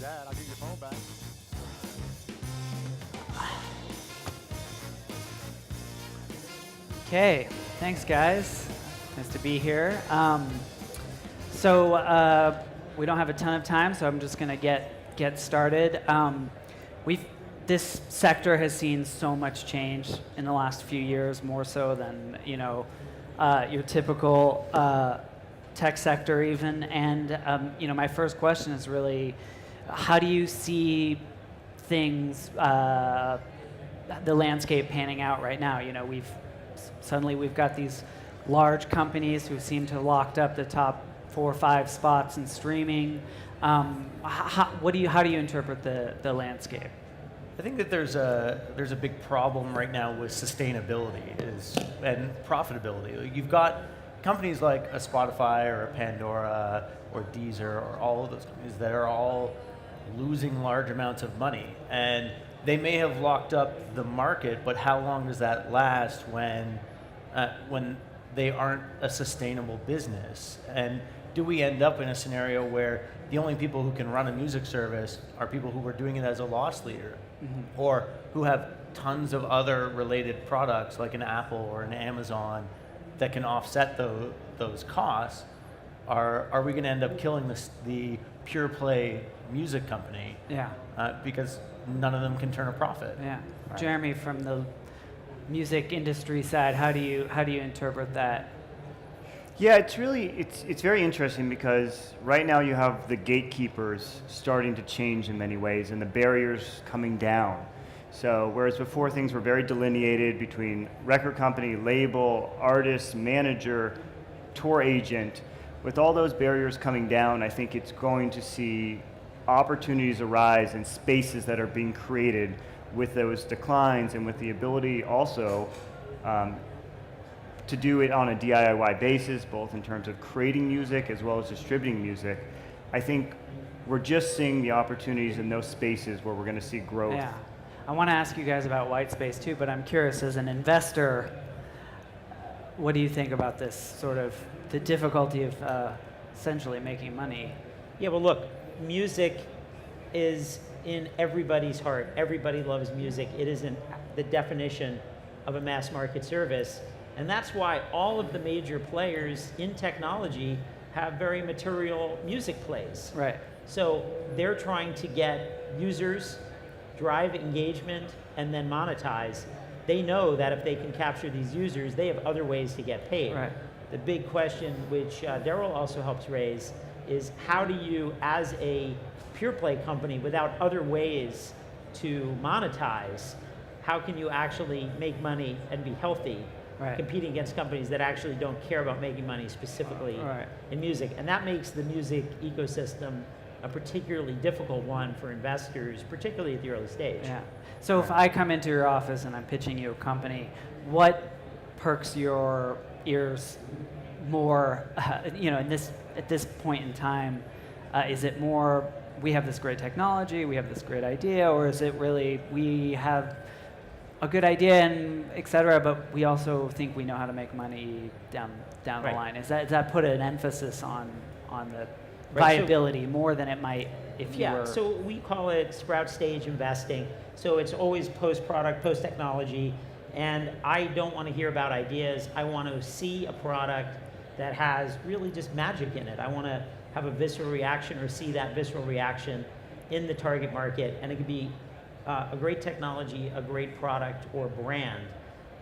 that. I'll give you your phone back. Okay, thanks guys. Nice to be here. We don't have a ton of time, so I'm just going to get started. This sector has seen so much change in the last few years, more so than your typical tech sector even. And my first question is really, how do you see things, the landscape panning out right now? Suddenly we've got these large companies who seem to have locked up the top 4 or 5 spots in streaming. How do you interpret the landscape? I think that there's a big problem right now with sustainability and profitability. You've got companies like a Spotify or a Pandora or Deezer or all of those companies that are all losing large amounts of money, and they may have locked up the market, but how long does that last when they aren't a sustainable business? And do we end up in a scenario where the only people who can run a music service are people who are doing it as a loss leader, or who have tons of other related products like an Apple or an Amazon that can offset those costs? Are we going to end up killing the pure play music company? Yeah. Because none of them can turn a profit. Yeah. Right. Jeremy, from the music industry side, how do you interpret that? Yeah, it's very interesting because right now you have the gatekeepers starting to change in many ways and the barriers coming down. So whereas before things were very delineated between record company, label, artist, manager, tour agent, with all those barriers coming down, I think it's going to see opportunities arise in spaces that are being created with those declines and with the ability also to do it on a DIY basis, both in terms of creating music as well as distributing music. I think we're just seeing the opportunities in those spaces where we're going to see growth. Yeah. I want to ask you guys about Whitespace too, but I'm curious, as an investor, what do you think about this sort of the difficulty of essentially making money? Yeah, well look, music is in everybody's heart. Everybody loves music. It isn't the definition of a mass market service. And that's why all of the major players in technology have very material music plays. Right. So they're trying to get users, drive engagement, and then monetize. They know that if they can capture these users, they have other ways to get paid. Right. The big question, which Darryl also helps raise, is how do you, as a pure play company without other ways to monetize, how can you actually make money and be healthy? Right. Competing against companies that actually don't care about making money specifically in music. And that makes the music ecosystem a particularly difficult one for investors, particularly at the early stage. Yeah. So if I come into your office and I'm pitching you a company, what perks your ears more, at this point in time? Is it more, we have this great technology, we have this great idea, or is it really, we have a good idea and et cetera, but we also think we know how to make money down the line? Does that put an emphasis on the viability more than it might if you were? Yeah, so we call it sprout stage investing. So it's always post-product, post-technology, and I don't want to hear about ideas. I want to see a product that has really just magic in it. I want to have a visceral reaction or see that visceral reaction in the target market, and it could be a great technology, a great product, or brand.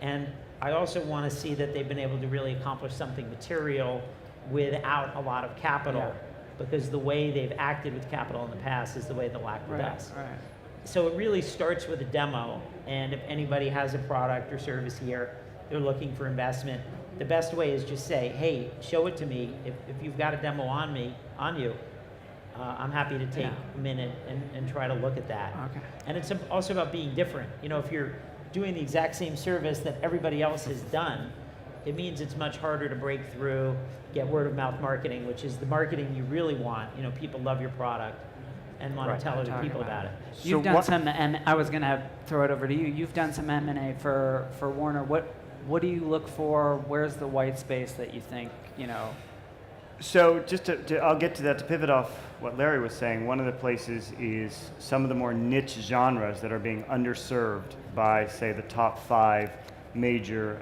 And I also want to see that they've been able to really accomplish something material without a lot of capital, because the way they've acted with capital in the past is the way they'll act with us. Right. So it really starts with a demo, and if anybody has a product or service here, they're looking for investment, the best way is just say, hey, show it to me. If you've got a demo on you, I'm happy to take a minute and try to look at that. Okay. And it's also about being different. If you're doing the exact same service that everybody else has done, it means it's much harder to break through, get word of mouth marketing, which is the marketing you really want. What people love your product and want to tell other people about it. You've done some, and I was going to throw it over to you. You've done some M&A for Warner. What do you look for? Where's the white space that you think So just I'll get to that, to pivot off what Larry was saying. One of the places is some of the more niche genres that are being underserved by, say, the top 5 major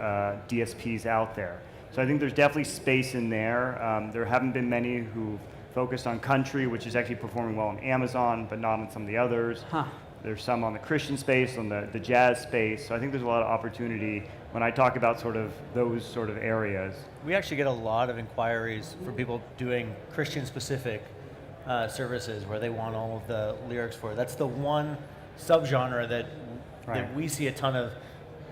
DSPs out there. So I think there's definitely space in there. There haven't been many who focused on country, which is actually performing well on Amazon, but not on some of the others. Huh. There's some on the Christian space, on the jazz space. So I think there's a lot of opportunity when I talk about sort of those sort of areas. We actually get a lot of inquiries for people doing Christian-specific services where they want all of the lyrics for. That's the one subgenre that we see a ton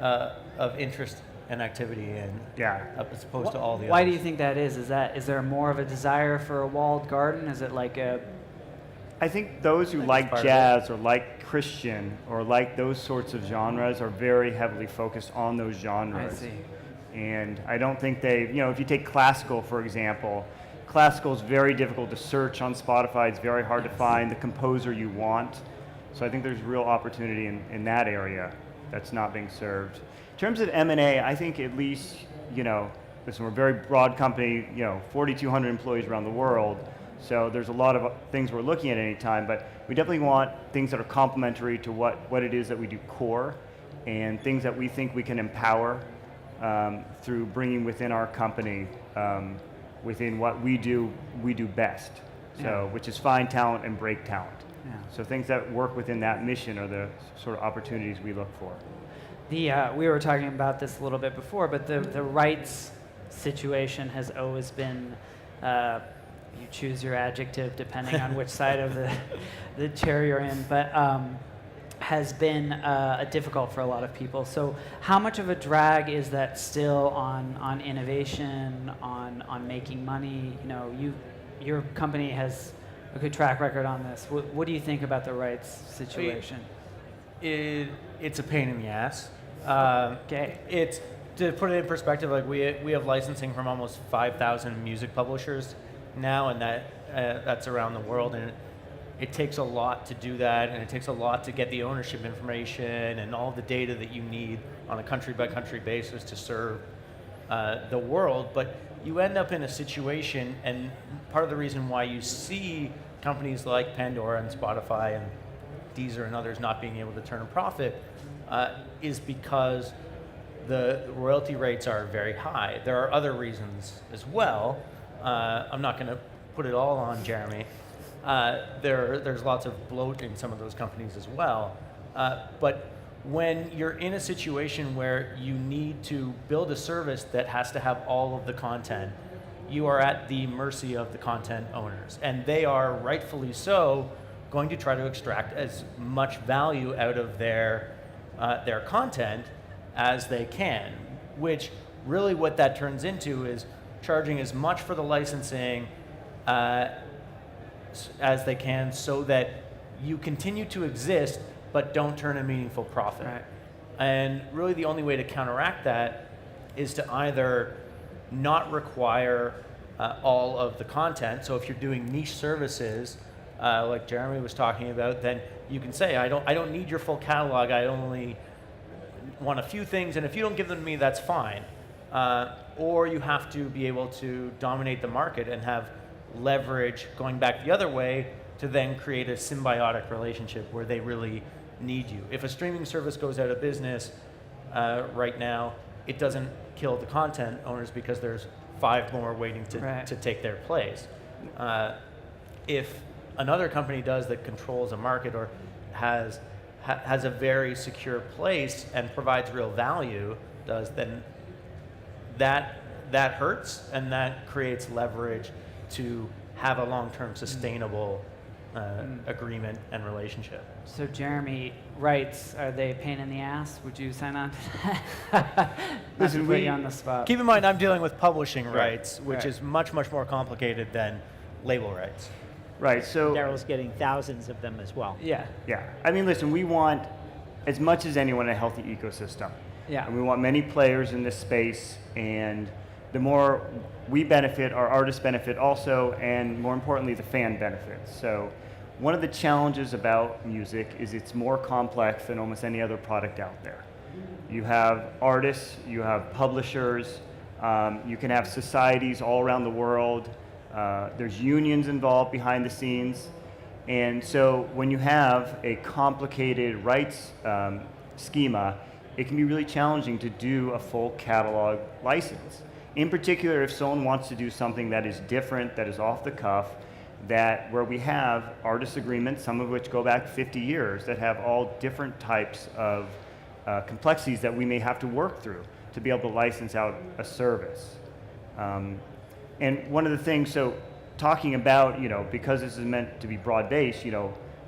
of interest and activity in. Yeah. As opposed to all the Why others. do you think that is? Is there more of a desire for a walled garden? Is it like a I think those who like part of jazz or like Christian or like those sorts of genres are very heavily focused on those genres. I see. And I don't think they, if you take classical, for example, classical is very difficult to search on Spotify. It's very hard to find the composer you want. So I think there's real opportunity in that area that's not being served. In terms of M&A, I think at least, listen, we're a very broad company, 4,200 employees around the world. So there's a lot of things we're looking at any time, but we definitely want things that are complementary to what it is that we do core, and things that we think we can empower through bringing within our company, within what we do best. So, which is find talent and break talent. Yeah. So things that work within that mission are the sort of opportunities we look for. We were talking about this a little bit before, but the rights situation has always been, you choose your adjective depending on which side of the chair you're in, but has been difficult for a lot of people. So how much of a drag is that still on innovation, on making money? Your company has a good track record on this. What do you think about the rights situation? It's a pain in the ass. Okay. It's, to put it in perspective, like we have licensing from almost 5,000 music publishers now, and that's around the world, and it takes a lot to do that, and it takes a lot to get the ownership information and all the data that you need on a country by country basis to serve the world. But you end up in a situation, and part of the reason why you see companies like Pandora and Spotify and Deezer and others not being able to turn a profit is because the royalty rates are very high. There are other reasons as well. I'm not going to put it all on Jeremy. There's lots of bloat in some of those companies as well. But when you're in a situation where you need to build a service that has to have all of the content, you are at the mercy of the content owners. And they are, rightfully so, going to try to extract as much value out of their content as they can, which really what that turns into is charging as much for the licensing as they can, so that you continue to exist but don't turn a meaningful profit. Right. And really the only way to counteract that is to either not require all of the content. So if you're doing niche services, like Jeremy was talking about, then you can say, I don't need your full catalog, I only want a few things, and if you don't give them to me, that's fine. Or you have to be able to dominate the market and have leverage going back the other way to then create a symbiotic relationship where they really need you. If a streaming service goes out of business right now, it doesn't kill the content owners because there's 5 more waiting to take their place. If another company does that controls a market or has a very secure place and provides real value, then that hurts, and that creates leverage to have a long-term sustainable agreement and relationship. So Jeremy, rights, are they a pain in the ass? Would you sign on to that? Not Listen, to put you on the spot. Keep in mind, I'm dealing with publishing rights, which Right. is much, much more complicated than label rights. Right, so Darryl's getting thousands of them as well. Yeah. yeah, I mean, listen, we want, as much as anyone, a healthy ecosystem. Yeah. And we want many players in this space, and the more we benefit, our artists benefit also, and more importantly, the fan benefits. So one of the challenges about music is it's more complex than almost any other product out there. You have artists, you have publishers, you can have societies all around the world, There's unions involved behind the scenes. And so when you have a complicated rights schema, it can be really challenging to do a full catalog license. In particular, if someone wants to do something that is different, that is off the cuff, where we have artist agreements, some of which go back 50 years, that have all different types of complexities that we may have to work through to be able to license out a service. And one of the things, so talking about, because this is meant to be broad-based,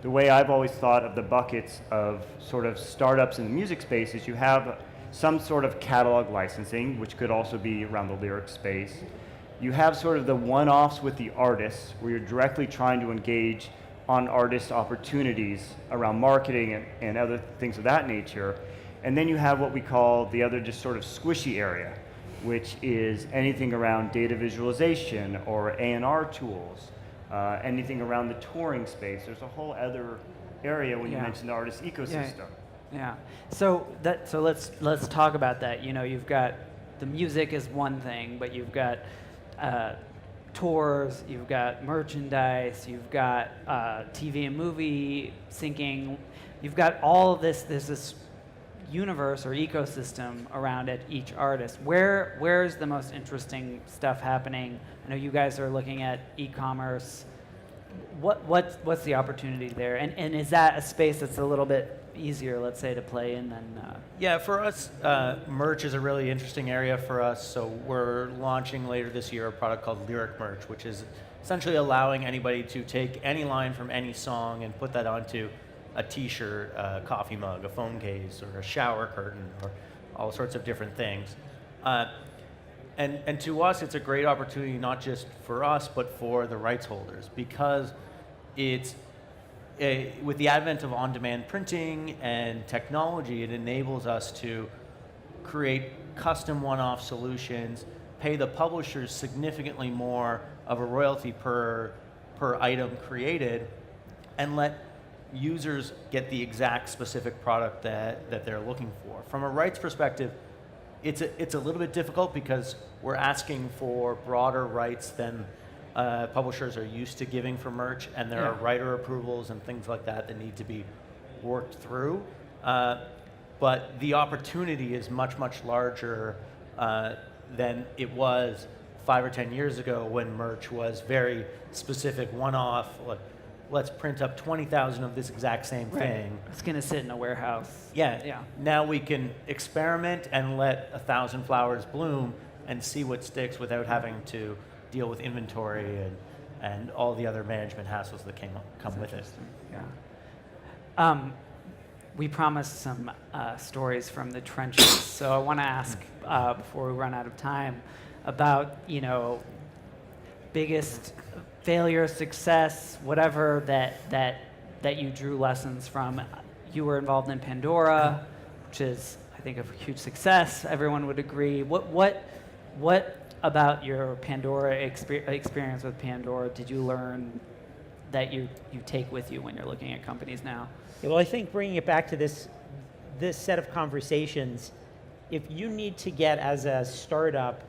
the way I've always thought of the buckets of sort of startups in the music space is you have some sort of catalog licensing, which could also be around the lyric space. You have sort of the one-offs with the artists, where you're directly trying to engage on artist opportunities around marketing and other things of that nature. And then you have what we call the other just sort of squishy area, which is anything around data visualization or A&R tools, anything around the touring space. There's a whole other area when you mention the artist ecosystem. Yeah. So let's talk about that. You've got the music is one thing, but you've got tours, you've got merchandise, you've got TV and movie syncing. You've got all of this. There's this universe or ecosystem around it, each artist. Where's the most interesting stuff happening? I know you guys are looking at e-commerce. What's the opportunity there? And is that a space that's a little bit easier, let's say, to play in than? Yeah, for us, merch is a really interesting area for us. So we're launching later this year a product called Lyric Merch, which is essentially allowing anybody to take any line from any song and put that onto a t-shirt, a coffee mug, a phone case, or a shower curtain, or all sorts of different things. And to us, it's a great opportunity, not just for us, but for the rights holders, because it's with the advent of on-demand printing and technology, it enables us to create custom one-off solutions, pay the publishers significantly more of a royalty per item created, and let users get the exact specific product that they're looking for. From a rights perspective, it's a little bit difficult because we're asking for broader rights than publishers are used to giving for merch, and there are writer approvals and things like that that need to be worked through. But the opportunity is much, much larger than it was 5 or 10 years ago when merch was very specific, one-off. Let's print up 20,000 of this exact same thing. It's going to sit in a warehouse. Yeah. Now we can experiment and let 1,000 flowers bloom and see what sticks without having to deal with inventory and all the other management hassles that come with it. Yeah. We promised some stories from the trenches, so I want to ask before we run out of time about biggest failure, success, whatever that you drew lessons from. You were involved in Pandora, which is, I think, a huge success. Everyone would agree. What about your Pandora experience with Pandora did you learn that you take with you when you're looking at companies now? Yeah, well, I think bringing it back to this set of conversations, if you need to get as a startup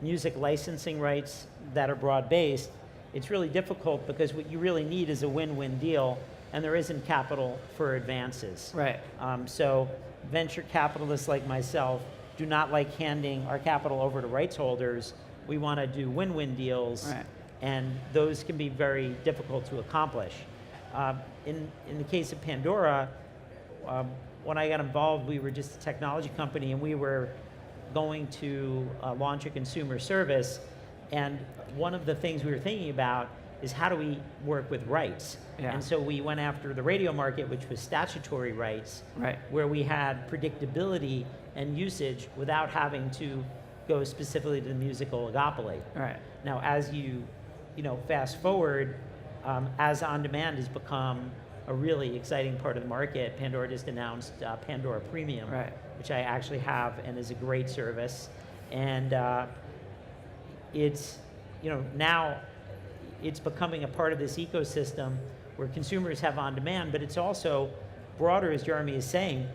music licensing rights that are broad-based, it's really difficult because what you really need is a win-win deal, and there isn't capital for advances. Right. So venture capitalists like myself do not like handing our capital over to rights holders. We want to do win-win deals, right, and those can be very difficult to accomplish. In the case of Pandora, when I got involved, we were just a technology company, and we were going to launch a consumer service. And one of the things we were thinking about is how do we work with rights? Yeah. And so we went after the radio market, which was statutory rights, right, where we had predictability and usage without having to go specifically to the musical oligopoly. right. Now, as you fast forward, as on-demand has become a really exciting part of the market, Pandora just announced Pandora Premium, Right. which I actually have and is a great service. And it's, now it's becoming a part of this ecosystem where consumers have on-demand, but it's also broader, as Jeremy is saying.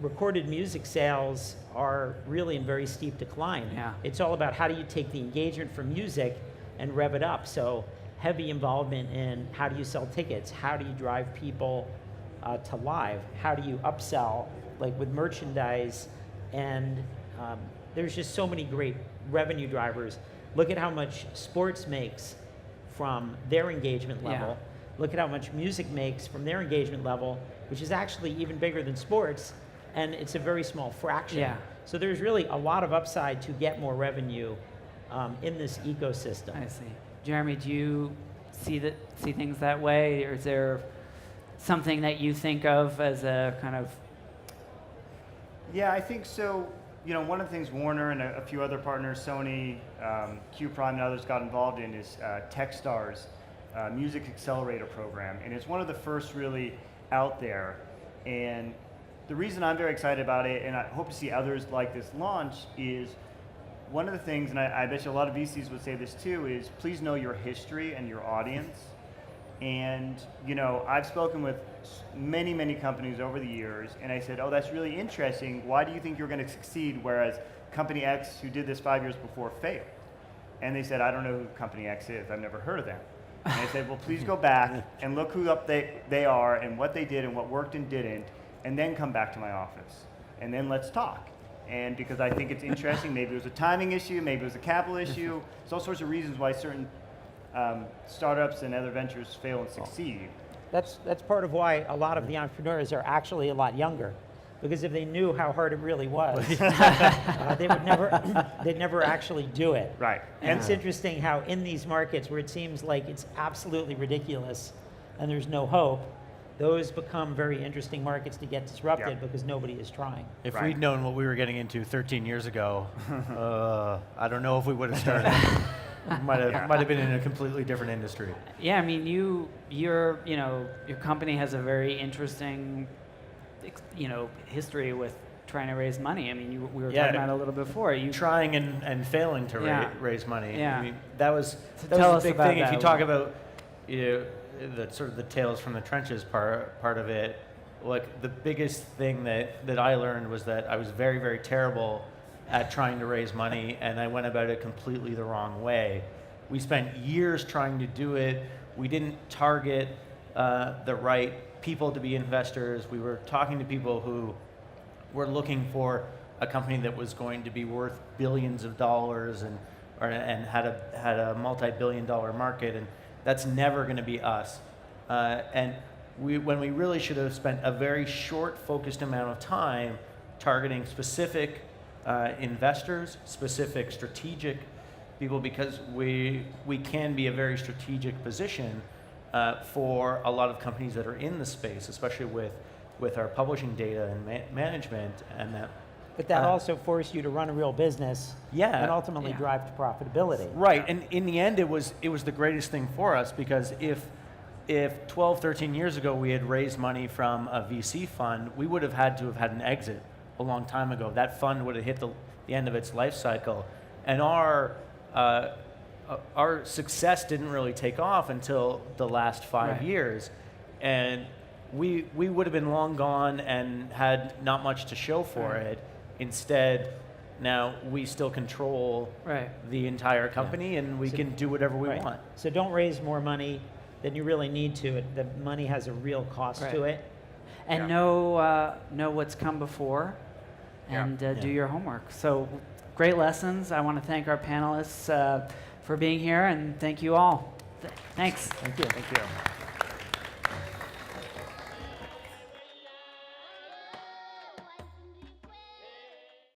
Recorded music sales are really in very steep decline. Yeah. It's all about how do you take the engagement from music and rev it up. So heavy involvement in how do you sell tickets, how do you drive people to live, how do you upsell, like with merchandise, and there's just so many great revenue drivers. Look at how much sports makes from their engagement level. Yeah. Look at how much music makes from their engagement level, which is actually even bigger than sports, and it's a very small fraction. Yeah. So there's really a lot of upside to get more revenue in this ecosystem. I see. Jeremy, do you see things that way, or is there something that you think of as a kind of? Yeah, I think so. You know, one of the things Warner and a few other partners, Sony, Q Prime, and others got involved in is Techstars Music Accelerator program, and it's one of the first really out there. And the reason I'm very excited about it, and I hope to see others like this launch, is one of the things, and I bet you a lot of VCs would say this too, is please know your history and your audience. And you know, I've spoken with many, many companies over the years, and I said, oh, that's really interesting. Why do you think you're going to succeed, whereas company X, who did this 5 years before, failed? And they said, I don't know who company X is. I've never heard of them. And I said, well, please go back and look who up they are and what they did and what worked and didn't, and then come back to my office. And then let's talk. And because I think it's interesting, maybe it was a timing issue, maybe it was a capital issue. There's all sorts of reasons why certain startups and other ventures fail and succeed. That's part of why a lot of the entrepreneurs are actually a lot younger, because if they knew how hard it really was, they'd never actually do it. Right. And it's interesting how in these markets where it seems like it's absolutely ridiculous and there's no hope, those become very interesting markets to get disrupted because nobody is trying. If we'd known what we were getting into 13 years ago, I don't know if we would have started. Might have been in a completely different industry. Yeah, I mean, your company has a very interesting, history with trying to raise money. I mean, we were talking about it a little before. You trying and failing to raise money. Yeah. I mean, that was tell a us big about thing. that. If you talk about the sort of the tales from the trenches part of it, like the biggest thing that I learned was that I was very, very terrible at trying to raise money, and I went about it completely the wrong way. We spent years trying to do it. We didn't target the right people to be investors. We were talking to people who were looking for a company that was going to be worth billions of dollars and had a multi-billion-dollar market, and that's never going to be us. And when we really should have spent a very short, focused amount of time targeting specific investors, specific strategic people, because we can be a very strategic position for a lot of companies that are in the space, especially with our publishing data and management and that. But that also forced you to run a real business and ultimately drive to profitability. Right, and in the end, it was the greatest thing for us, because if 12, 13 years ago we had raised money from a VC fund, we would have had to have had an exit a long time ago. That fund would have hit the end of its life cycle, and our success didn't really take off until the last 5 years, and we would have been long gone and had not much to show for it. Instead, now we still control the entire company, and we can do whatever we want. So don't raise more money than you really need to. The money has a real cost to it. And know what's come before, and do your homework. So great lessons. I want to thank our panelists for being here, and thank you all. Thanks. Thank you.